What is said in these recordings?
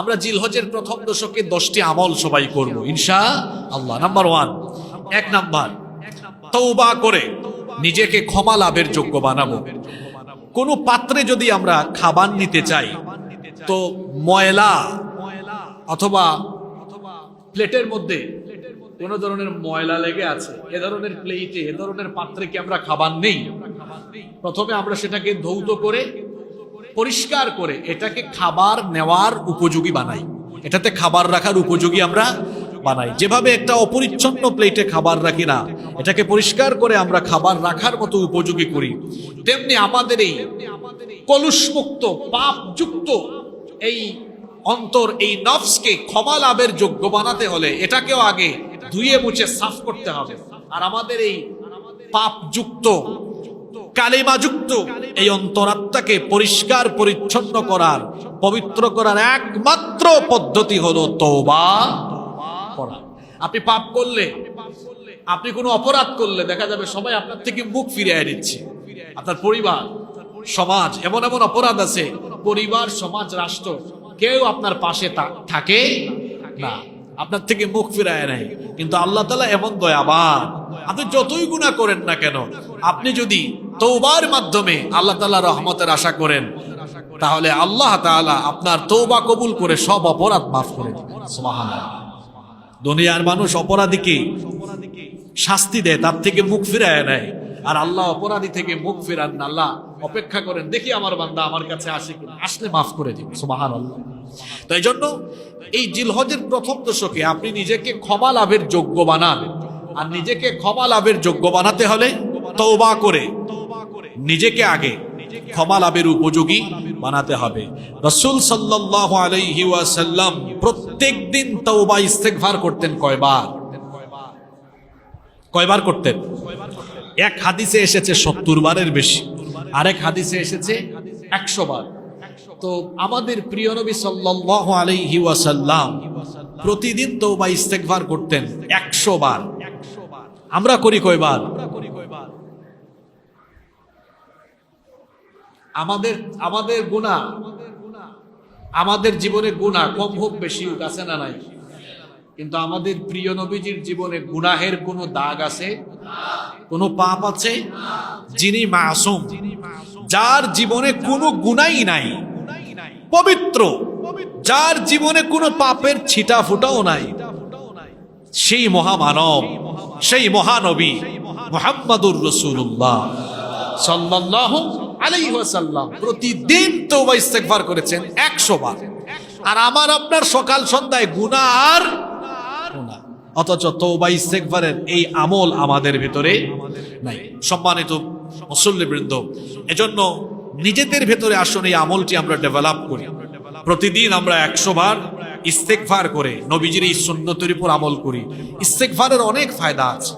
আমরা জিলহজের প্রথম দশকে 10টি আমল সবাই করব ইনশাআল্লাহ। নাম্বার 1, 1 নাম্বার, তওবা করে নিজেকে ক্ষমা লাভের যোগ্য বানাবো। কোন পাত্রে যদি আমরা খাবার নিতে চাই, তো ময়লা অথবা প্লেটের মধ্যে কোন ধরনের ময়লা লেগে আছে, এ ধরনের প্লেটে, এ ধরনের পাত্রে কি আমরা খাবার নেই? প্রথমে আমরা সেটাকে ধৌত করে পরিষ্কার করে এটাকে খাবার নেওয়ার উপযোগী বানাই, এটাতে খাবার রাখার উপযোগী আমরা বানাই। যেভাবে একটা অপরিচ্ছন্ন প্লেটে খাবার রাখি না, এটাকে পরিষ্কার করে আমরা খাবার রাখার মতো উপযোগী করি, তেমনি আমাদের এই কলুষমুক্ত পাপযুক্ত এই অন্তর, এই নফসকে ক্ষমা লাভের যোগ্য বানাতে হলে এটাকেও আগে ধুয়ে মুছে সাফ করতে হবে। আর আমাদের এই পাপযুক্ত কালিমাযুক্ত এই অন্তরাত্মাকে পরিষ্কার পরিচ্ছন্ন করার, পবিত্র করার একমাত্র পদ্ধতি হলো তওবা করা। আপনি পাপ করলে, আপনি কোনো অপরাধ করলে দেখা যাবে সবাই আপনার থেকে মুখ ফিরিয়ে দিচ্ছে। আপনার পরিবার, সমাজ, এমন এমন অপরাধ আছে পরিবার, সমাজ, রাষ্ট্র কেউ আপনার পাশে থাকে না, আপনার থেকে মুখ ফিরায় নাই। কিন্তু আল্লাহ তাআলা এমন দয়াবান, আপনি যতই গুনাহ করেন না কেন, আপনি যদি তওবার মাধ্যমে আল্লাহ তাআলার রহমতের আশা করেন, তাহলে আল্লাহ তাআলা আপনার তওবা কবুল করে সব অপরাধ মাফ করে দিবেন। সুবহানাল্লাহ। দুনিয়ার মানুষ অপরাধীকে শাস্তি দেয়, তার থেকে মুখ ফিরায় নেয়, আর আল্লাহ অপরাধী থেকে মুখ ফিরান না। আল্লাহ অপেক্ষা করেন, দেখি আমার বান্দা আমার কাছে আসে কিনা, আসলে মাফ করে দিন। সুবহানাল্লাহ। তো এই জন্য এই জিলহজের প্রথম দশকে আপনি নিজেকে ক্ষমা লাভের যোগ্য বানান। আর নিজেকে ক্ষমা লাভের যোগ্য বানাতে হলে তওবা করে নিজেকে আগে ক্ষমা লাভের উপযোগী বানাতে হবে। রাসূল সাল্লাল্লাহু আলাইহি ওয়াসাল্লাম প্রত্যেক দিন তওবা ইস্তেগফার করতেন কয়বার করতেন? এক হাদিসে এসেছে 70 বারের বেশি, আরেক হাদিসে এসেছে 100 বার। তো আমাদের প্রিয় নবী সাল্লাল্লাহু আলাইহি ওয়াসাল্লাম প্রতিদিন তওবা ইস্তেগফার করতেন 100 বার। আমরা করি কয়বার? আমাদের গুনাহ, আমাদের জীবনে গুনাহ কম হোক বেশি হোক, আছে না নাই? কিন্তু আমাদের প্রিয় নবীজির জীবনে গুনাহের কোনো দাগ আছে? কোনো পাপ আছে? যিনি মাসুম, যার জীবনে কোনো গুনাহই নাই, পবিত্র, যার জীবনে কোনো পাপের ছিটা ফুটাও নাই, সেই মহামানব, সেই মহানবী মুহাম্মাদুর রাসূলুল্লাহ সাল্লাল্লাহু আলাইহি ওয়াসাল্লাম প্রতিদিন তওবা ইস্তেগফার করেছেন 100 বার। আর আমার আপনার সকাল সন্ধ্যায় গুনাহ আর গুনাহ, অথচ তওবা ইস্তেগফারের এই আমল আমাদের ভিতরে নাই। সম্মানিত মুসল্লিবৃন্দ, এজন্য নিজেদের ভেতরে আসলে এই আমলটি আমরা ডেভেলপ করি। প্রতিদিন আমরা 100 বার ইস্তেগফার করে নবীজির এই সুন্নতের উপর আমল করি। ইস্তেগফারের অনেক ফায়দা আছে,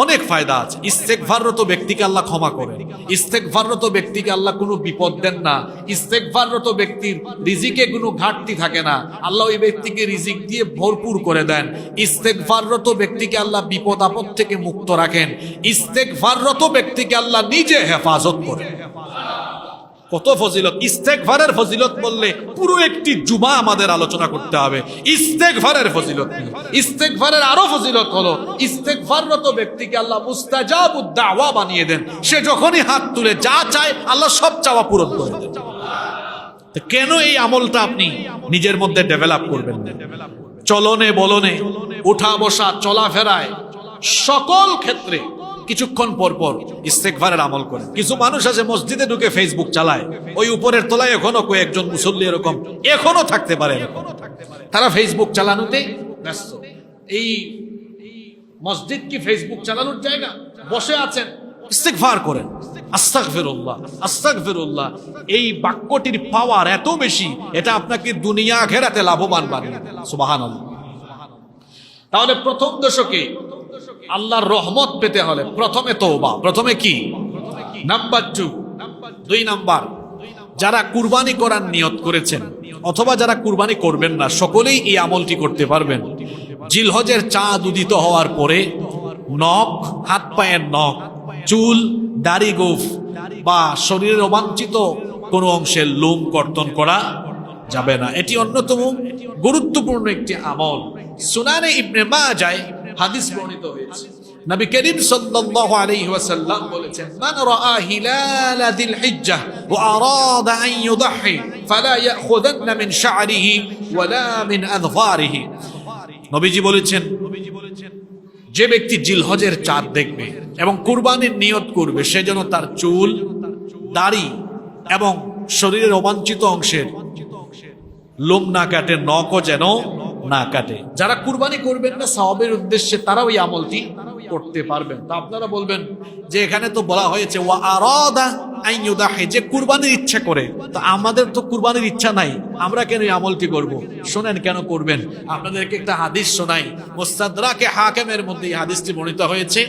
অনেক ফায়দা আছে। ইস্তেগফাররত ব্যক্তিকে আল্লাহ ক্ষমা করেন, ইস্তেগফাররত ব্যক্তিকে আল্লাহ কোনো বিপদ দেন না, ইস্তেগফাররত ব্যক্তির রিজিকে কোনো ঘাটতি থাকে না, আল্লাহ ওই ব্যক্তিকে রিজিক দিয়ে ভরপুর করে দেন। ইস্তেগফাররত ব্যক্তিকে আল্লাহ বিপদ আপদ থেকে মুক্ত রাখেন, ইস্তেগফাররত ব্যক্তিকে আল্লাহ নিজে হেফাজত করেন। কত ফজিলত! ইস্তেগফারের ফজিলত বললে পুরো একটি জুমা আমাদের আলোচনা করতে হবে ইস্তেগফারের ফজিলত নিয়ে। ইস্তেগফারের আরো ফজিলত হলো, ইস্তেগফাররত ব্যক্তিকে আল্লাহ মুস্তাজাবুদ দাওয়া বানিয়ে দেন। সে যখনই হাত তুলে যা চায় আল্লাহ সব চাওয়া পূরণ করে দেন। তো কেন এই আমলটা আপনি নিজের মধ্যে ডেভেলপ করবেন না? চলনে বলনে, উঠা বসা, চলাফেরায়, সকল ক্ষেত্রে কিছুক্ষণ পর পর ইস্তেগফারের আমল করে। কিছু মানুষ আছে মসজিদে ঢুকে ফেসবুক চালায়, ওই উপরের তলায় এখনো কয়েকজন মুসল্লি এরকম এখনো থাকতে পারে, তারা ফেসবুক চালানোতে ব্যস্ত। এই মসজিদ কি ফেসবুক চালানোর জায়গা? বসে আছেন, ইস্তেগফার করেন, আস্তাগফিরুল্লাহ আস্তাগফিরুল্লাহ। এই বাক্যটির পাওয়ার এত বেশি, এটা আপনাকে দুনিয়া আখিরাতে লাভবান বানিয়ে দেবে। সুবহানাল্লাহ। তাহলে প্রথম দশকে আল্লাহর রহমত পেতে হলে প্রথমে তওবা, প্রথমে কি? নাম্বার 2 নাম্বার, যারা কুরবানি করার নিয়ত করেছেন অথবা যারা কুরবানি করবেন না, সকলেই এই আমলটি করতে পারবেন। জিলহজের চাঁদ উদিত হওয়ার পরে নখ, হাত পায়ের নখ, চুল, দাড়ি, গোঁফ বা শরীরের অবাঞ্ছিত কোনো অংশের লোম কর্তন করা যাবে না। এটি অন্যতম গুরুত্বপূর্ণ একটি আমল। সুনানে ইবনে মাজাহ হাদিস বর্ণিত হয়েছে, নবী করিম সাল্লাল্লাহু আলাইহি ওয়াসাল্লাম বলেছেন, মান রাআ হিলাল যিল হিজ্জাহ ওয়া আরাদা আন ইউদহি ফালা ইয়াখুযান্না মিন শা'রিহি ওয়ালা মিন আযফারিহি। নবীজি বলেছেন, যে ব্যক্তি জিলহজের চাঁদ দেখবে এবং কুরবানির নিয়ত করবে, সে যেন তার চুল, দাড়ি এবং শরীরের অবাঞ্ছিত অংশের লোম না কাটে, নখও যেন না কাটে। যারা কুরবানি করবেন না সওয়াবের উদ্দেশ্যে, তারা ওই আমলটি করতে পারবেন। তো আপনারা বলবেন যে এখানে তো বলা হয়েছে ওয়া আরাদা আন ইউদাহি, যে কুরবানির ইচ্ছা করে। তো আমাদের তো কুরবানির ইচ্ছা নাই, আমরা কেন এই আমলটি করব? শুনেন কেন করবেন। আপনাদেরকে একটা হাদিস শোনাই, মুস্তাদরাকে হাকিমের মধ্যে এই হাদিসটি বর্ণিত হয়েছে।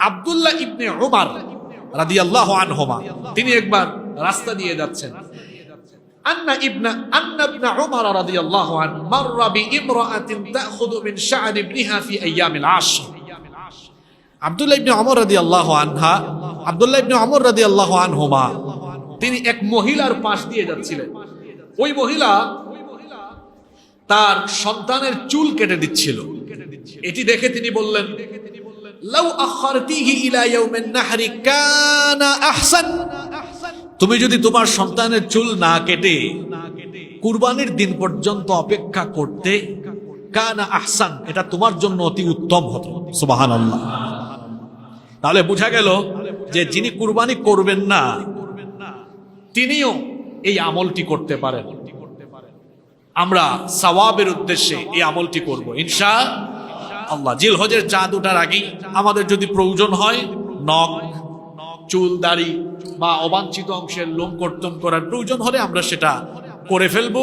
আব্দুল্লাহ ইবনে উমর রাদিয়াল্লাহু আনহুমা, তিনি একবার রাস্তা দিয়ে যাচ্ছেন। أن ابن عمر رضي الله عنه مر بامرأة تأخذ من شعر ابنها في أيام العشر। আব্দুল্লাহ ইবনে উমর রাদিয়াল্লাহু আনহা, আব্দুল্লাহ ইবনে উমর রাদিয়াল্লাহু আনহুমা, তিনি এক মহিলার পাশ দিয়ে যাচ্ছিলেন। ওই মহিলা তার সন্তানের চুল কেটে দিচ্ছিল। এটি দেখে তিনি বললেন, লাউ আখারতিহি ইলা ইয়াউমিন নাহরি কানা আহসান। তুমি যদি তোমার সন্তানের চুল না কেটে কুরবানির দিন পর্যন্ত অপেক্ষা করতে, কানা আহসান, এটা তোমার জন্য অতি উত্তম হতো। সুবহানাল্লাহ। তাহলে বোঝা গেল যে যিনি কুরবানি করবেন না, তিনিও এই আমলটি করতে পারেন। আমরা সওয়াবের উদ্দেশ্যে এই আমলটি করব ইনশাআল্লাহ। জিলহজের চাঁদ ওঠার আগেই আমাদের যদি প্রয়োজন হয় নখ, চুল, দাড়ি বা অবাঞ্ছিত অংশের লোম কর্তন করার প্রয়োজন হলে আমরা সেটা করে ফেলবো।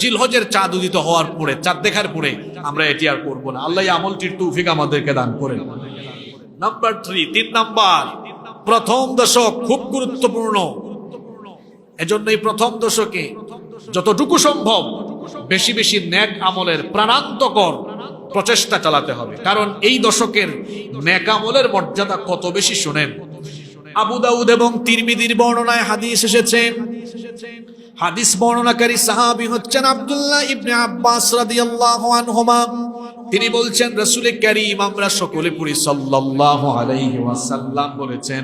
জিলহজের চাঁদ উদিত হওয়ার পরে, চাঁদ দেখার পরে আমরা এটি আর করবো না। আল্লাহ এই আমলটির তৌফিক আমাদেরকে দান করেন। নাম্বার 3, 3 নাম্বার, প্রথম দশক খুব গুরুত্বপূর্ণ। এজন্য এই প্রথম দশকে যতটুকু সম্ভব বেশি বেশি নেক আমলের প্রাণান্তকর প্রচেষ্টা চালাতে হবে। কারণ এই দশকের নেক আমলের মর্যাদা কত বেশি শুনেন। আবু দাউদ এবং তিরমিজির বর্ণনায় হাদিস এসেছে। হাদিস বর্ণনাকারী সাহাবী হচ্ছেন আব্দুল্লাহ ইবনে আব্বাস রাদিয়াল্লাহু আনহুমা। তিনি বলছেন, রাসূল কারীম, আমরা সকলে পড়ি সাল্লাল্লাহু আলাইহি ওয়াসাল্লাম বলেছেন,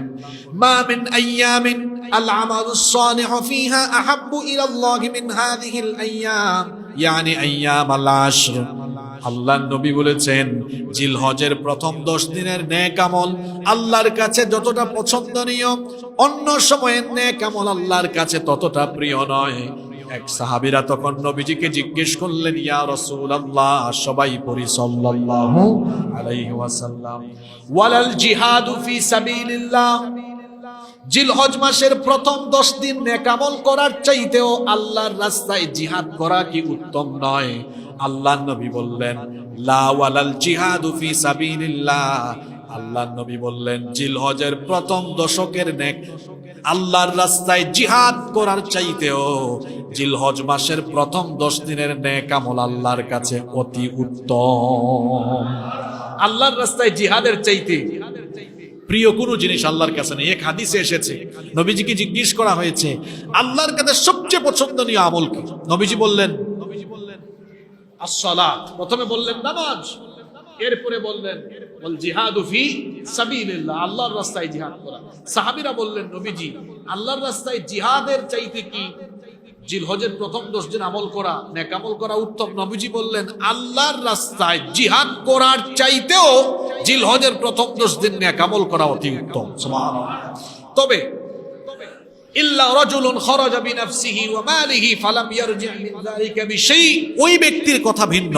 মা মিন আইয়ামিন আল আমালুস সালিহু ফিহা আহাব্বু ইলাল্লাহি মিন হাযিহিল আইয়াম, ইয়ানি আইয়াম আল আশর। আল্লাহর নবী বলেছেন, জিলহজের প্রথম 10 দিনের নেক আমল আল্লাহর কাছে যতটা পছন্দনীয়, অন্য সময়ের নেক আমল আল্লাহর কাছে ততটা প্রিয় নয়। এক সাহাবীরা তখন নবীজিকে জিজ্ঞেস করলেন, ইয়া রাসূলুল্লাহ, সবাই পড়ি সাল্লাল্লাহু আলাইহি ওয়াসাল্লাম, ওয়ালাল জিহাদু ফি সাবিলিল্লাহ, জিলহজ মাসের প্রথম 10 দিন নেক আমল করার চাইতেও আল্লাহর রাস্তায় জিহাদ করা কি উত্তম নয়? আল্লাহর নবী বললেন, লা ওয়ালাল জিহাদু ফি সাবিলিল্লাহ। আল্লাহর নবী বললেন, জিলহজের প্রথম দশকের নেক আল্লাহর রাস্তায় জিহাদ করার চাইতেও জিলহজ মাসের প্রথম 10 দিনের নেক আমল আল্লাহর কাছে অতি উত্তম। আল্লাহর রাস্তায় জিহাদের চাইতে প্রিয় কোনো জিনিস আল্লাহর কাছে নেই। এক হাদিসে এসেছে, নবীজিকে জিজ্ঞেস করা হয়েছে, আল্লাহর কাছে সবচেয়ে পছন্দনীয় আমল কি? নবীজি বললেন as-সালাত। প্রথমে বললেন নামাজ, এরপরে বললেন ওয়াল জিহাদু ফি সাবিলিল্লাহ, আল্লাহর রাস্তায় জিহাদ করা। সাহাবীরা বললেন, নবীজি, আল্লাহর রাস্তায় জিহাদের চাইতে কি জিলহজের প্রথম 10 দিন আমল করা, নেক আমল করা উত্তম? নবীজি বললেন, আল্লাহর রাস্তায় জিহাদ করার চাইতেও জিলহজের প্রথম 10 দিন নেক আমল করা অতি উত্তম। সুবহানাল্লাহ। তবে ইল্লা রাজুলুন খারাজা বিনাফসিহি ওয়া মালিহি ফালাম ইয়ারজি মিন যালিকা বিশাই, ওই ব্যক্তির কথা ভিন্ন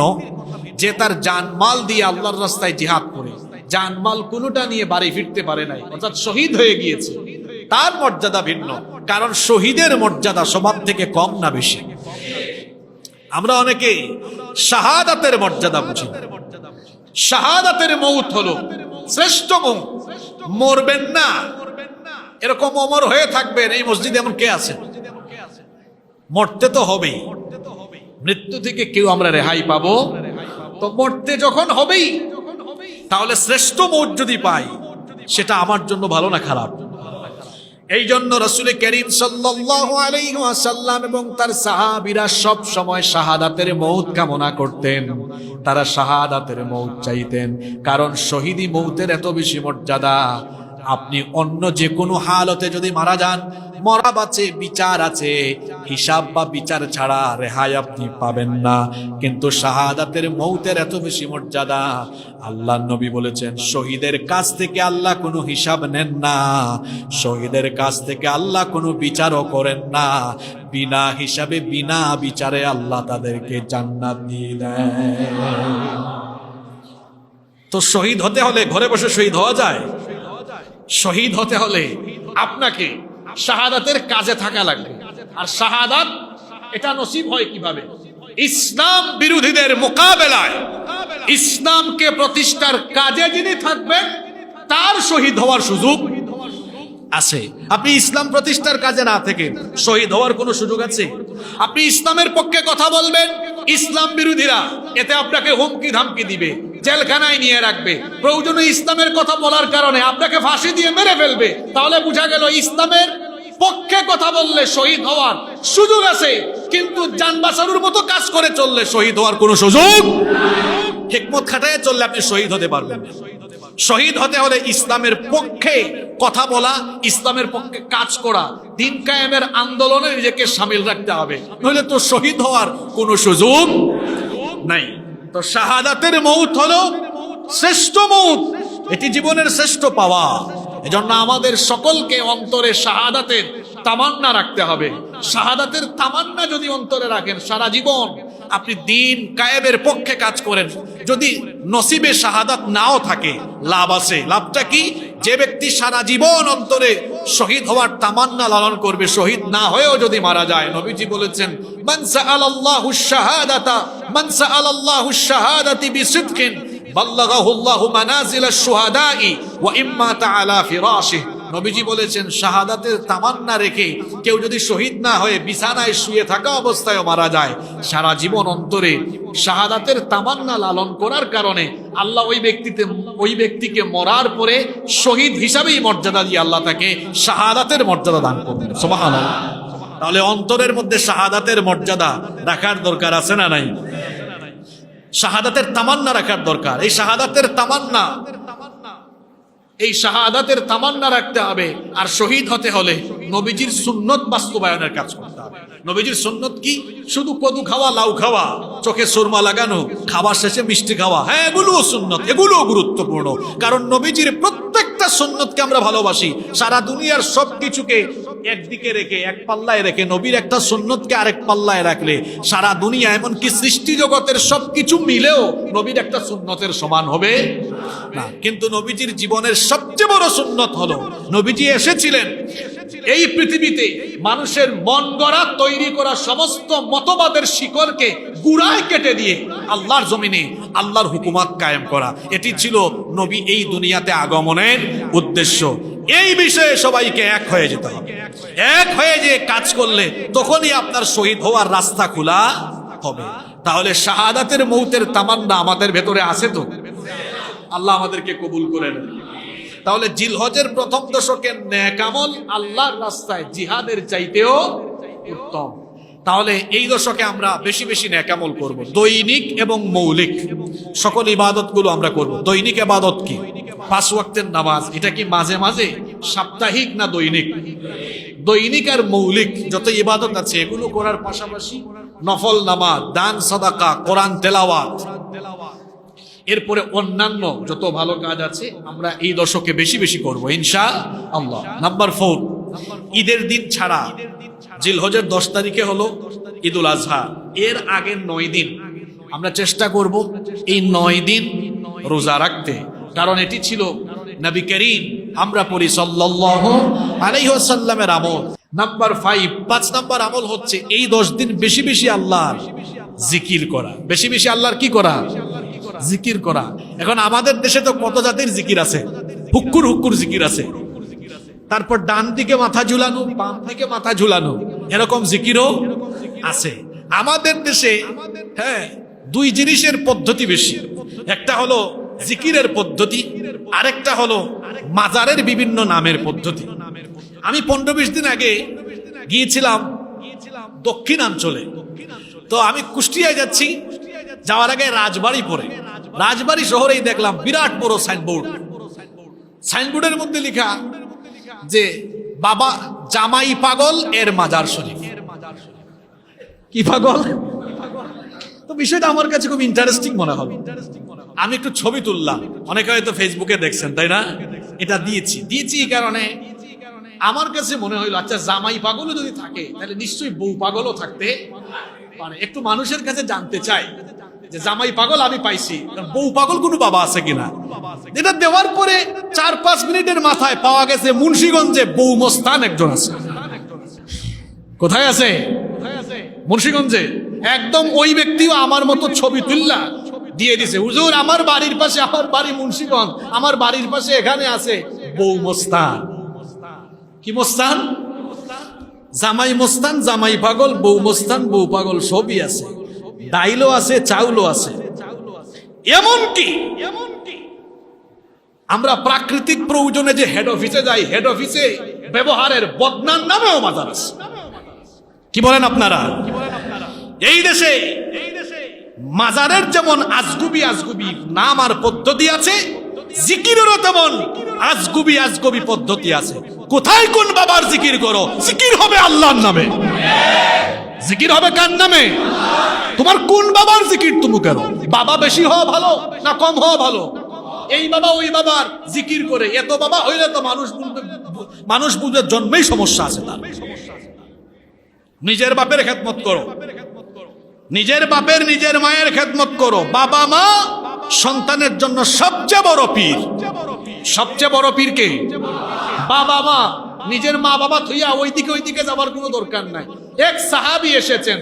যে তার জানমাল দিয়ে আল্লাহর রাস্তায় জিহাদ করে জানমাল কোনোটা নিয়ে বাড়ি ফিরতে পারে নাই, অর্থাৎ শহীদ হয়ে গিয়েছে, তার মর্যাদা ভিন্ন। কারণ শহীদের মর্যাদা সবার থেকে কম না বেশি? আমরা অনেকে শাহাদাতের মর্যাদা বুঝি। শাহাদাতের মউত হলো শ্রেষ্ঠ মউত। মরবেন না এরকম অমর হয়ে থাকবেন, এই মসজিদে এমন কে আছেন? মরতে তো হবেই। মৃত্যু থেকে কেউ আমরা রেহাই পাবো? তো মরতে যখন হবেই, তাহলে শ্রেষ্ঠ মউত যদি পাই, সেটা আমার জন্য ভালো না খারাপ? এই জন্য রাসূল করিম সাল্লাল্লাহু আলাইহি ওয়াসাল্লাম এবং তার সাহাবীরা সব সময় শাহাদাতের মউত কামনা করতেন, তারা শাহাদাতের মউত চাইতেন, কারণ শহীদি মউতের এত বেশি মর্যাদা। আপনি অন্য যে কোনো হালতে যদি মারা যান, মরা বাঁচে, বিচার আছে, হিসাব বা বিচার ছাড়া রেহাই আপনি পাবেন না, কিন্তু শাহাদাতের মউতের এত বেশি মর্যাদা। আল্লাহ নবী বলেছেন, শহীদের কাছ থেকে আল্লাহ কোনো হিসাব নেন না, শহীদের কাছ থেকে আল্লাহ কোনো বিচারও করেন না, বিনা হিসাবে বিনা বিচারে আল্লাহ তাদেরকে জান্নাত দিয়ে দেয়। তো শহীদ হতে হলে ঘরে বসে শহীদ হওয়া যায়? শহীদ হতে হলে আপনাকে শাহাদাতের কাজে থাকা লাগবে। আর শাহাদাত এটা নসিব হয় কিভাবে? ইসলাম বিরোধীদের মোকাবেলায় ইসলামকে প্রতিষ্ঠার কাজে যিনি থাকবেন তার শহীদ হওয়ার সুযোগ আছে। আপনি ইসলাম প্রতিষ্ঠার কাজে না থেকে শহীদ হওয়ার কোনো সুযোগ আছে? আপনি ইসলামের পক্ষে কথা বলবেন, ইসলাম বিরোধীরা এতে আপনাকে হুমকি ধামকি দিবে, জেলখানায় নিয়ে রাখবে, প্রয়োজনে ইসলামের কথা বলার কারণে আপনাকে ফাঁসি দিয়ে মেরে ফেলবে। তাহলে বোঝা গেল ইসলামের পক্ষে কথা বললে শহীদ হওয়ার সুযোগ আছে, কিন্তু জান বাঁচানোর মতো কাজ করে চললে শহীদ হওয়ার কোনো সুযোগ, হিকমত খাটায় চললে আপনি শহীদ হতে পারবেন না। শহীদ হতে হলে ইসলামের পক্ষে কথা বলা, ইসলামের পক্ষে কাজ করা, দিন কায়েমের আন্দোলনে নিজেকে শামিল রাখতে হবে, নইলে তো শহীদ হওয়ার কোনো সুযোগ নাই। তো শাহাদাতের মউত হলো শ্রেষ্ঠ মউত, এটি জীবনের শ্রেষ্ঠ পাওয়া। এজন্য আমাদের সকলকে অন্তরে শাহাদাতের তামান্না রাখতে হবে। শাহাদাতের তামান্না যদি অন্তরে রাখেন, সারা জীবন আপনি দিন কায়েমের পক্ষে কাজ করেন, যদি নসিবে শাহাদাত নাও থাকে লাভ আছে। লাভটা কি? যে ব্যক্তি সারা জীবন অন্তরে শহীদ হওয়ার তামান্না লালন করবে, শহীদ না হয়েও যদি মারা যায়, নবীজি বলেছেন, মান সাআলাল্লাহু শাহাদাতা মান সাআলাল্লাহু শাহাদাতি বিসিদকিন বাল্লাগাহু আল্লাহু মানাজিলাশ শুহাদাই ওয়া ইম্মা তাআলা ফিরাশিহি। নবীজি বলেছেন, শাহাদাতের তামান্না রেখে কেউ যদি শহীদ না হয়ে বিছানায় শুয়ে থাকা অবস্থায় মারা যায়, সারা জীবন অন্তরে শাহাদাতের তামান্না লালন করার কারণে আল্লাহ ওই ব্যক্তিকে মরার পরে শহীদ হিসাবেই মর্যাদা দিয়ে আল্লাহ তাকে শাহাদাতের মর্যাদা দান করবেন। সুবহানাল্লাহ। তাহলে অন্তরের মধ্যে শাহাদাতের মর্যাদা রাখার দরকার আছে না নাই? শাহাদাতের তামান্না রাখার দরকার। এই শাহাদাতের তামান্না রাখতে হবে। আর শহীদ হতে হলে নবীজির সুন্নত বাস্তবায়নের কাজ করতে হবে। নবীজির সুন্নত কি? শুধু কদু খাওয়া, লাউ খাওয়া, চোখে সুরমা লাগানো, খাবার শেষে মিষ্টি খাওয়া, হ্যাঁ এগুলোও সুন্নত, এগুলোও গুরুত্বপূর্ণ। কারণ নবীজির প্রত্যেকটা সুন্নতকে আমরা ভালোবাসি। সারা দুনিয়ার সবকিছুকে একদিকে রেখে, এক পাল্লায় রেখে, নবীর একটা সুন্নতকে আরেক পাল্লায় রাখলে সারা দুনিয়া, এমনকি সৃষ্টি জগতের সবকিছু মিলেও নবীর একটা সুন্নতের সমান হবে না। কিন্তু নবীজির জীবনের সবচেয়ে বড় সুন্নত হলো, নবীজি এসেছিলেন এই পৃথিবীতে মানুষের মন গড়া, তৈরি করা সমস্ত মতবাদের শিকড়কে গুড়ায় কেটে দিয়ে আল্লাহর জমিনে আল্লাহর হুকুমত কায়েম করা। এটি ছিল নবী এই দুনিয়াতে আগমনের উদ্দেশ্য। এই বিষয়ে সবাইকে এক হয়ে যেতে হবে। এক হয়ে যে কাজ করলে তখনই আপনার শহীদ হওয়ার রাস্তা খোলা হবে। তাহলে শাহাদাতের মউতের তামান্না আমাদের ভেতরে আছে তো? আল্লাহ আমাদেরকে কবুল করেন। তাহলে জিলহজের প্রথম দশকের নেক আমল আল্লাহর রাস্তায় জিহাদের চাইতেও উত্তম। তাহলে এই দশকে আমরা বেশি বেশি নেক আমল করব, দৈনিক এবং মৌলিক সকল ইবাদতগুলো আমরা করব। দৈনিক ইবাদত কি? 5 ওয়াক্তের নামাজ। এটা কি মাঝে মাঝে, সাপ্তাহিক না দৈনিক? দৈনিক আর মৌলিক যত ইবাদত আছে এগুলো করার পাশাপাশি নফল নামাজ, দান, সাদাকা, কোরআন তেলাওয়াত, এরপরে অন্যান্য যত ভালো কাজ আছে আমরা এই দশকে বেশি বেশি করব ইনশাআল্লাহ। নাম্বার 4, ঈদের দিন ছাড়া জিলহজের 10 তারিখে হলো ঈদুল আজহা, এর আগের 9 দিন আমরা চেষ্টা করব এই 9 দিন রোজা রাখতে। কারণ এটি ছিল নবী করিম, আমরা পড়ি সাল্লাল্লাহু আলাইহি ওয়াসাল্লামের আমল। নাম্বার 5 নাম্বার আমল হচ্ছে এই 10 দিন বেশি বেশি আল্লাহর জিকির করা। বেশি বেশি আল্লাহর কি করা? জিকির করা। এখন আমাদের দেশে তো কত জাতির জিকির আছে, হুক্কুর হুক্কুর জিকির আছে। তারপর ডান দিকে মাথা ঝুলানো, বাম দিকে মাথা ঝুলানো, এরকম জিকিরও আছে আমাদের দেশে। হ্যাঁ, 2 জিনিসের পদ্ধতি বেশি। একটা হলো জিকিরের পদ্ধতি, আরেকটা হলো মাজারের বিভিন্ন নামের পদ্ধতি। আমি 15-20 দিন আগে গিয়েছিলাম দক্ষিণাঞ্চলে। তো আমি কুষ্টিয়ায় যাচ্ছি, যাওয়ার আগে রাজবাড়ি পড়ে, রাজবাড়ি শহরেই দেখলাম বিরাট বড় সাইনবোর্ড। সাইনবোর্ডের মধ্যে লেখা যে বাবা জামাই পাগল এর মাজার শরীফ। কি পাগল? তো বিষয়টা আমার কাছে খুব ইন্টারেস্টিং মনে হলো। আমি একটু ছবি তুললাম, অনেকে হয়তো ফেসবুকে দেখছেন তাই না? এটা দিয়েছি এই কারণে আমার কাছে মনে হইলো আচ্ছা জামাই পাগলও যদি থাকে তাহলে নিশ্চয়ই বউ পাগলও থাকতে পারে। একটু মানুষের কাছে জানতে চাই যে জামাই পাগল আমি পাইছি, বউ পাগল কোনো বাবা আছে কিনা। এটা দেওয়ার পরে 4-5 মিনিটের মাথায় পাওয়া গেছে মুন্সিগঞ্জে বউ মস্তান একজন আছে। কোথায় আছে? মুন্সিগঞ্জে। একদম ওই ব্যক্তিও আমার মতো ছবি তুললা দিয়ে দিছে, হুজুর আমার বাড়ির পাশে, আমার বাড়ি মুন্সিগঞ্জ, আমার বাড়ির পাশে এখানে আছে বউ মস্তান। কি মস্তান? জামাই মস্তান, জামাই পাগল, বউ মস্তান, বউ পাগল সবই আছে, ডাইলও আছে, চাউলও আছে। এমনকি আমরা প্রাকৃতিক প্রয়োজনে যে হেড অফিসে যাই, হেড অফিসে ব্যবহারের বদনার নামেও মাজার আছে। কি বলেন আপনারা? এই দেশে মাজারের যেমন আজগুবি নাম আর পদ্ধতি আছে, জিকিরেরও তেমন আজগুবি পদ্ধতি আছে। কোথায় কোন বাবার জিকির করো? জিকির হবে আল্লাহর নামে। জিকির হবে কার নামে? তোমার কোন বাবার জিকির তুমি করো? বাবা বেশি হওয়া ভালো না কম হওয়া ভালো? এই বাবা ওই বাবার জিকির করে এত বাবা হইলে তো মানুষ বুঝে জন্মেই সমস্যা আছে তার। নিজের বাপের খেদমত করো, নিজের বাপের নিজের মায়ের খেদমত করো। বাবা মা সন্তানের জন্য সবচেয়ে বড় পীর। সবচেয়ে বড় পীর কে? বাবা মা। নিজের মা বাবা থইয়া ওইদিকে যাবার কোনো দরকার নাই। এক সাহাবী এসেছেন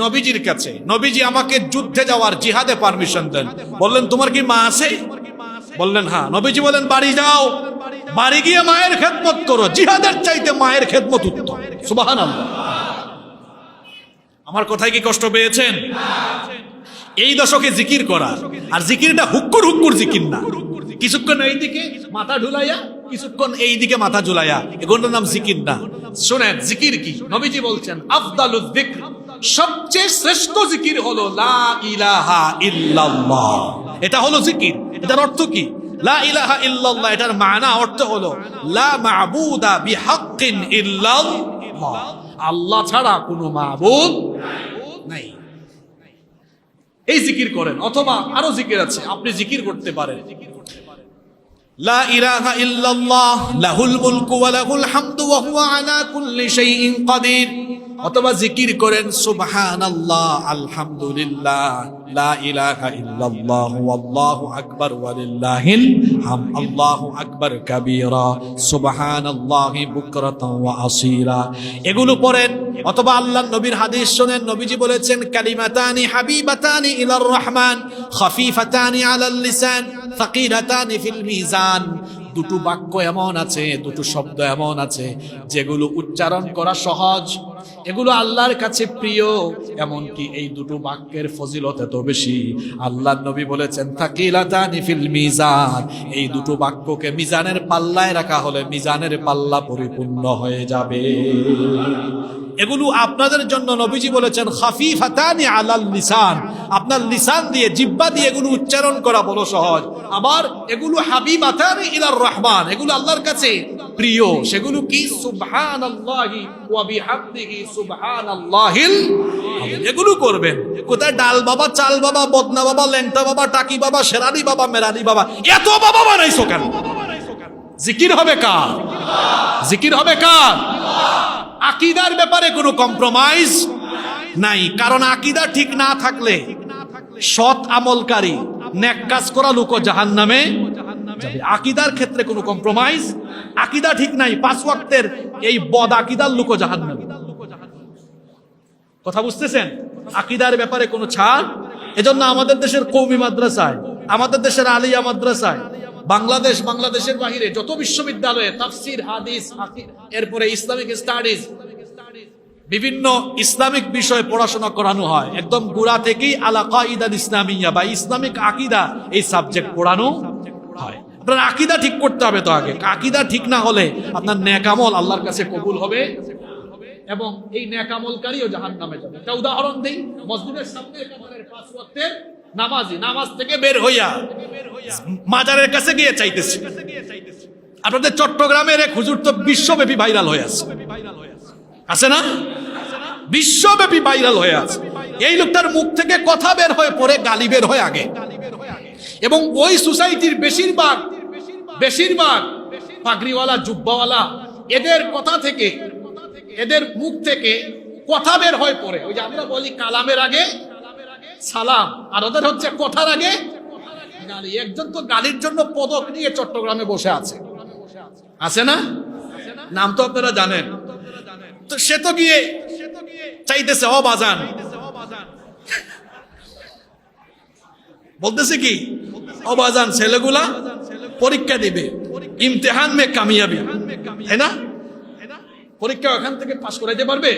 নবীজির কাছে, নবীজি আমাকে যুদ্ধে যাওয়ার, জিহাদে পারমিশন দেন। বললেন তোমার কি মা আছে? বললেন হ্যাঁ। নবীজি বলেন বাড়ি যাও, বাড়ি গিয়ে মায়ের খেদমত করো, জিহাদের চাইতে মায়ের খেদমত উত্তম। সুবহানাল্লাহ। আমার কথায় কি কষ্ট পেয়েছেন? এই দশকে জিকির করা, আর জিকিরটা হুক্কুর জিকির না, কিছুক্ষণ এইদিকে মাথা ঢুলাইয়া, কিছুক্ষণ এইদিকে মাথা ঝুলাইয়া, এগুলোর নাম জিকির না। শুনেন জিকির কি? নবীজি বলছেন আফদালুয যিকর, সবচেয়ে শ্রেষ্ঠ জিকির হলো লা ইলাহা ইল্লাল্লাহ। এটা হলো জিকির। এটার অর্থ কি? লা ইলাহা ইল্লাল্লাহ এটার মানা অর্থ হলো লা মা'বুদা বিহাক্কিন ইল্লাল্লাহ, আল্লাহ ছাড়া কোনো মাবুদ নাই। এই জিকির করেন, অথবা আরো জিকির আছে, আপনি জিকির করতে পারেন লা ইলাহা ইল্লাল্লাহ লাহুল মুলকু ওয়া লাহুল হামদু ওয়া হুয়া আলা কুল্লি শাইইন কাদির, অথবা জিকির করেন সুবহানাল্লাহ আলহামদুলিল্লাহ লা ইলাহা ইল্লাল্লাহ ওয়াল্লাহু আকবার ওয়া লিল্লাহিল হামদ আল্লাহু আকবার কাবীরা সুবহানাল্লাহি বুকরাতান ওয়া আসীলা। এগুলো পড়েন। অথবা আল্লাহর নবীর হাদিস শুনেন, নবীজি বলেছেন কালিমাতানি হাবিবাতানি ইলার রহমান খাফিফাতানি আলাল লিসান সাকিলাতানি ফিল মিজান। দুটো বাক্য এমন আছে, দুটো শব্দ এমন আছে যেগুলো উচ্চারণ করা সহজ, এগুলো আল্লাহর কাছে প্রিয়। এমনকি এই দুটো বাক্যের ফজিলত এত বেশি, আল্লাহর নবী বলেছেন সাকিলাতানি ফিল মিজান, এই দুটো বাক্যকে মিজানের পাল্লায় রাখা হলে মিজানের পাল্লা পরিপূর্ণ হয়ে যাবে। এগুলো আপনাদের জন্য নবীজি বলেছেন খাফিফাতানি আলাল লিসান, আপনার লিসান দিয়ে, জিহ্বা দিয়ে এগুলো উচ্চারণ করা বড় সহজ। আবার এগুলো হাবিবাতানি ইলার রহমান, এগুলো আল্লাহর কাছে প্রিয়। সেগুলো কি? সুবহানাল্লাহি ওয়া বিহামদিহি সুবহানাল্লাহিল আযীম। এগুলো করবেন। কোথায় ডাল বাবা, চাল বাবা, বদনা বাবা, লেংটা বাবা, টাকি বাবা, শেরানি বাবা, মেরানি বাবা, এত বাবা বানাইছো কেন? জিকির হবে কার? জিকির হবে কার? আকীদার ব্যাপারে কোনো কম্প্রোমাইজ নাই, কারণ আকীদা ঠিক না থাকলে সৎ আমলকারী নেক কাজ করা লোকও জাহান্নামে যাবে। আকীদার ক্ষেত্রে কোনো কম্প্রোমাইজ, আকীদা ঠিক নাই, 5 ওয়াক্তের এই বদ আকীদার লোকও জাহান্নামে। কথা বুঝতেছেন? আকীদার ব্যাপারে কোনো ছাড়। এজন্য আমাদের দেশের কওমি মাদ্রাসায়, আমাদের দেশের আলিয়া মাদ্রাসায়, বাংলাদেশের বাহিরে যত বিশ্ববিদ্যালয়ে তাফসীর, হাদিস, এরপরে ইসলামিক স্টাডিজ, বিভিন্ন ইসলামিক বিষয়ে পড়াশোনা করানো হয়। একদম গোড়া থেকেই আলা কায়দা ইসলামিয়া বা ইসলামিক আকীদা এই সাবজেক্ট পড়ানো হয়। আপনার আকীদা ঠিক করতে হবে তো আগে। আকীদা ঠিক না হলে আপনার নেক আমল আল্লাহর কাছে কবুল হবে এবং এই নেক আমলকারীও জাহান্নামে যাবে। একটা উদাহরণ দেই, মসজিদের সামনে কাতারের 5 ওয়াক্তের নামাজি নামাজ থেকে বের হইয়া মাজারের কাছে গিয়ে চাইতেছে। আপনাদের চট্টগ্রামের এক হুজুর তো বিশ্বব্যাপী ভাইরাল হয়ে আছে, আছে না? বিশ্বব্যাপী ভাইরাল হয়ে আছে। এই লোকটার মুখ থেকে কথা বের হয়ে পড়ে গালি বের হয় আগে, এবং ওই সোসাইটির বেশিরভাগ পাগড়িওয়ালা জুব্বাওয়ালা এদের কথা থেকে, এদের মুখ থেকে কথা বের হয়ে পড়ে। ওই যে আমরা বলি কালামের আগে সালাম, আর ওদের হচ্ছে কথার আগে গালি। একজন তো গালির জন্য পদক নিয়ে চট্টগ্রামে বসে আছে না? নাম তো আপনারা জানেন। তো সে তো গিয়ে চাইতেছে অবাজান, বলতেছে কি অবাজান ছেলেগুলা পরীক্ষা দিবে, ইমতিহান মে কামিয়াবি, তাই না? পরীক্ষা ওখান থেকে পাস করাইতে পারবে?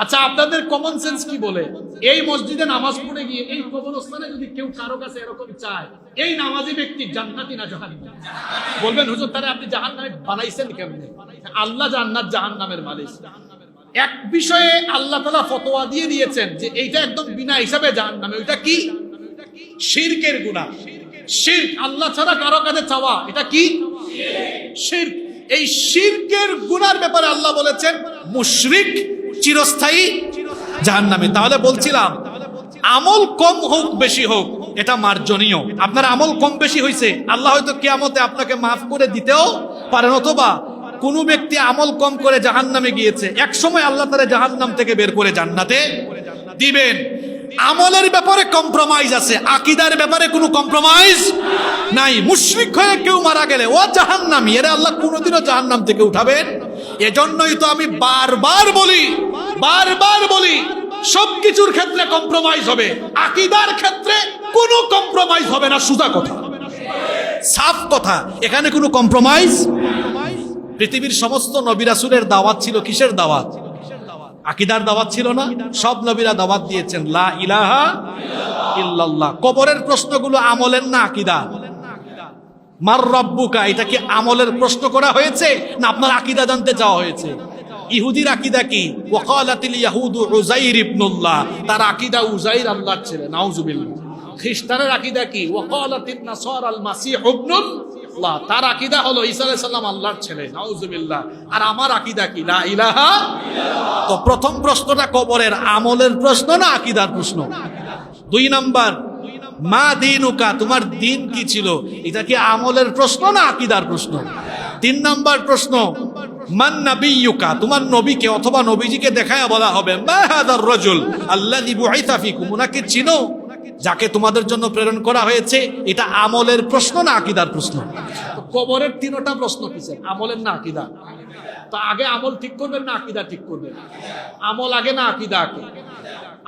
আচ্ছা, আপনাদের কমন সেন্স কি বলে? এই মসজিদে নামাজ পড়ে গিয়ে এই কবরস্থানে যদি কেউ কারো কাছে এরকম চায়, এই নামাজি ব্যক্তি জান্নাতি না জাহান্নামী? বলবেন হুজুর তাহলে আপনি জাহান্নামে বানাইছেন কেমনে? আল্লাহ জান্নাত জাহান্নামের মালিক। এক বিষয়ে আল্লাহ তাআলা ফতোয়া দিয়ে দিয়েছেন যে এইটা একদম বিনা হিসাবে জাহান্নামে। ওইটা কি? শিরকের গুনাহ। শিরক, আল্লাহ ছাড়া কারো কাছে চাওয়া, এটা কি? শিরক। এই শিরকের গুনার ব্যাপারে আল্লাহ বলেছেন মুশরিক চিরস্থায়ী জাহান্নামে। তাহলে বলছিলাম আমল কম হোক বেশি হোক এটা মার্জনীয়। আপনার আমল কম বেশি হয়েছে, আল্লাহ হয়তো কিয়ামতে আপনাকে মাফ করে দিতেও পারেন, অথবা কোন ব্যক্তি আমল কম করে জাহান্নামে গিয়েছে, এক সময় আল্লাহ তাআলা জাহান্নাম থেকে বের করে জান্নাতে দিবেন। আমলের ব্যাপারে কম্প্রোমাইজ আছে, আকীদার ব্যাপারে কোনো কম্প্রোমাইজ নাই। মুশরিক হয়ে কেউ মারা গেলে ও জাহান্নামী, এরা আল্লাহ কোনোদিনও জাহান্নাম থেকে উঠাবেন। এজন্যই তো আমি বারবার বলি সবকিছুর ক্ষেত্রে কম্প্রোমাইজ হবে, আকীদার ক্ষেত্রে কোনো কম্প্রোমাইজ হবে না। সোজা কথা, সাফ কথা, এখানে কোনো কম্প্রোমাইজ। পৃথিবীর সমস্ত নবী রাসূলের দাওয়াত ছিল কিসের দাওয়াত? আকীদার দাওয়াত ছিল না? সব নবীরা দাওয়াত দিয়েছেন লা ইলাহা ইল্লাল্লাহ। কবরের প্রশ্নগুলো আমলের না আকীদা? মার রাব্বুকা, এটা কি আমলের প্রশ্ন করা হয়েছে না আপনার আকীদা জানতে চাওয়া হয়েছে? ইহুদির আকীদা কি? ওয়াকালাতিল ইয়াহুদু উযাইর ইবনুল্লাহ, তার আকীদা উযাইর আল্লাহর ছেলে, নাউজুবিল্লাহ। খ্রিস্টানের আকীদা কি? ওয়াকালাতিন নাসারাল মাসীহ ইবনুল্লাহ, তার আকীদা হলো ঈসা আলাইহিস সালাম আল্লাহর ছেলে, নাউজুবিল্লাহ। আর আমার আকীদা কি? লা ইলাহা ইল্লাল্লাহ। তো প্রথম প্রশ্নটা কবরের আমলের প্রশ্ন না আকীদার প্রশ্ন? 2 নাম্বার মা দীনুকা, তোমার দিন কি ছিল, এটা কি আমলের প্রশ্ন না আকীদার প্রশ্ন? 3 নাম্বার প্রশ্ন মান নাবিয়্যুকা, তোমার নবীকে অথবা নবীজিকে দেখায়া বলা হবে মা হাদার রাজুল আল্লাযী বুইসা ফীকুম, উনাকে চিনো যাকে তোমাদের জন্য প্রেরণ করা হয়েছে। এটা আমলের প্রশ্ন না আকীদার প্রশ্ন? কবরের 3টা প্রশ্ন কিসের? আমলের না আকীদা? তো আগে আমল ঠিক করবেন না আকীদা ঠিক করবেন? আমল আগে না আকীদা আগে?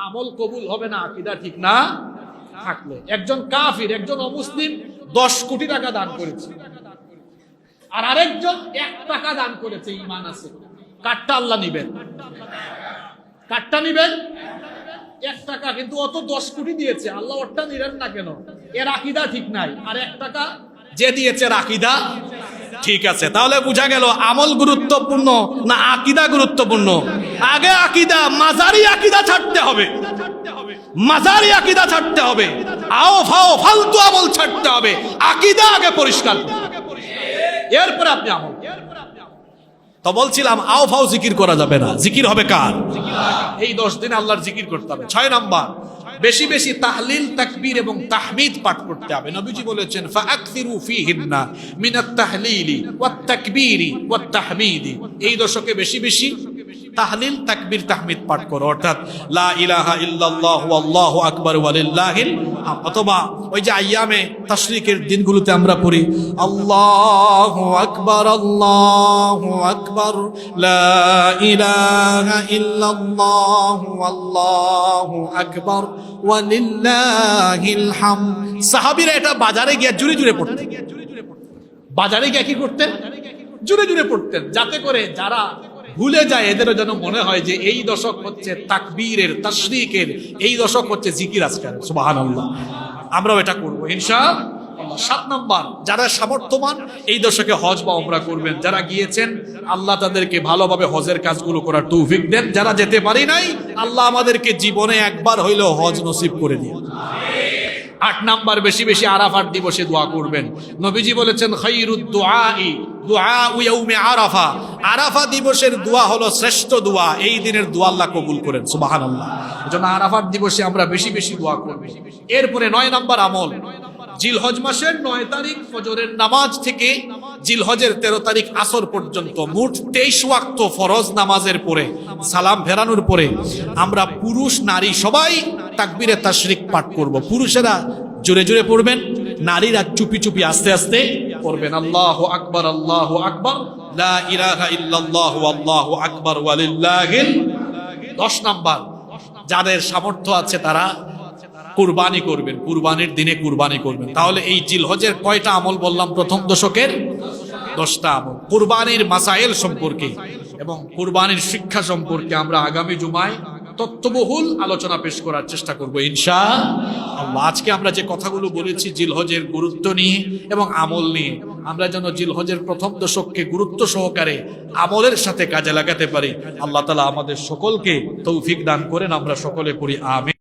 আমল কবুল হবে না আকীদা ঠিক না থাকলে। একজন কাফির, একজন অমুসলিম 10 কোটি টাকা দান করেছে, আর আরেকজন 1 টাকা দান করেছে, ঈমান আছে। কাটটা আল্লাহ নিবেন? কাটটা নিবেন? 1 টাকা, কিন্তু অত 10 কোটি দিয়েছে, আল্লাহ ওরটা নিলেন না কেন? এর আকীদা ঠিক নাই। আর 1 টাকা যে দিয়েছে আকীদা ঠিক আছে। তাহলে বোঝা গেল আমল গুরুত্বপূর্ণ না আকীদা গুরুত্বপূর্ণ? আগে আকীদা, মাজারি আকীদা ছাড়তে হবে, মাজারি আকীদা ছাড়তে হবে, আও ফাও ফালতু আমল ছাড়তে হবে। আকীদা আগে পরিষ্কার, এরপরে আপনি আমল। তো বলছিলাম আও ফাও জিকির করা যাবে না, জিকির হবে কার? এই 10 দিন আল্লাহর জিকির করতে হবে। 6 নাম্বার বেশি বেশি তাহলিল, তাকবীর এবং তাহমিদ পাঠ করতে হবে। নবীজি বলেছেন ফাআকসিরু ফীহিন্না মিনাত তাহলিলি ওয়াত তাকবীরি ওয়াত তাহমিদি, এই দশকে বেশি বেশি তাহলিল, তাকবীর, তাহমিদ পাঠ করো। অর্থাৎ লা ইলাহা ইল্লাল্লাহু আল্লাহু আকবার ওয়ালিল্লাহিল হামদ। অথবা ওই যে আইয়ামে তাশরিকের দিনগুলোতে আমরা পড়ি আল্লাহু আকবার লা ইলাহা ইল্লাল্লাহু আল্লাহু আকবার ওয়ালিল্লাহিল হামদ। সাহাবীরা এটা বাজারে গিয়ে জোরে জোরে পড়তেন। বাজারে গিয়ে কি করতেন? জোরে জোরে পড়তেন, যাতে করে যারা ভুলে যায় এদেরও যেন মনে হয় যে এই দশক হচ্ছে তাকবীরের, তাশরিকের, এই দশক হচ্ছে জিকির আজকার। সুবহানাল্লাহ। আমরাও এটা করবো ইনশাআল্লাহ। ইনশাআল্লাহ। 7 নাম্বার, যারা সামর্থ্যবান এই দশকে হজ বা উমরা করবেন। যারা গিয়েছেন আল্লাহ তাদেরকে ভালোভাবে হজের কাজগুলো করার তৌফিক দেন। যারা যেতে পারি নাই আল্লাহ আমাদেরকে জীবনে একবার হইলেও হজ নসিব করে দিন। 8 নাম্বার, বেশি বেশি আরাফাত দিবসে দোয়া করবেন। নবীজি বলেছেন খায়রুদ দুআই দুআউ ইয়াউমে আরাফা। আরাফা দিবসের দোয়া হলো শ্রেষ্ঠ দোয়া। এই দিনের দোয়া আল্লাহ কবুল করেন, সুবহানাল্লাহ। এজন্য আরাফাত দিবসে আমরা বেশি বেশি দোয়া করব। এরপরে 9 নাম্বার আমল, জিলহজ মাসের 9 তারিখ ফজরের নামাজ থেকে জিলহজের 13 তারিখ আসর পর্যন্ত মোট 23 ওয়াক্ত ফরজ নামাজের পরে সালাম ফেরানোর পরে আমরা পুরুষ নারী সবাই তাকবীরে তাশরিক পাঠ করব। পুরুষেরা জোরে জোরে পড়বেন, নারীরা চুপি চুপি আস্তে আস্তে পড়বেন। আল্লাহু আকবার, আল্লাহু আকবার, লা ইলাহা ইল্লাল্লাহ আল্লাহু আকবার ওয়ালিল্লাহিল। 10 নাম্বার, যাদের সামর্থ্য আছে তারা কুরবানি করবেন, কুরবানির দিনে কুরবানি করবেন। তাহলে এই জিলহজের কয়টা আমল বললাম? প্রথম দশকের 10টা আমল। কুরবানির মাসাইল সম্পর্কে এবং কুরবানির শিক্ষা সম্পর্কে আমরা আগামী জুমায় তত্ত্ববহুল আলোচনা পেশ করার চেষ্টা করব ইনশাআল্লাহ। আজকে আমরা যে কথাগুলো বলেছি জিলহজের গুরুত্ব নিয়ে এবং আমল নিয়ে, আমরা যেন জিলহজের প্রথম দশককে গুরুত্ব সহকারে আমলের সাথে কাজে লাগাতে পারি। আল্লাহ তাআলা আমাদের সকলকে তৌফিক দান করেন। আমরা সকলে পড়ি আমিন।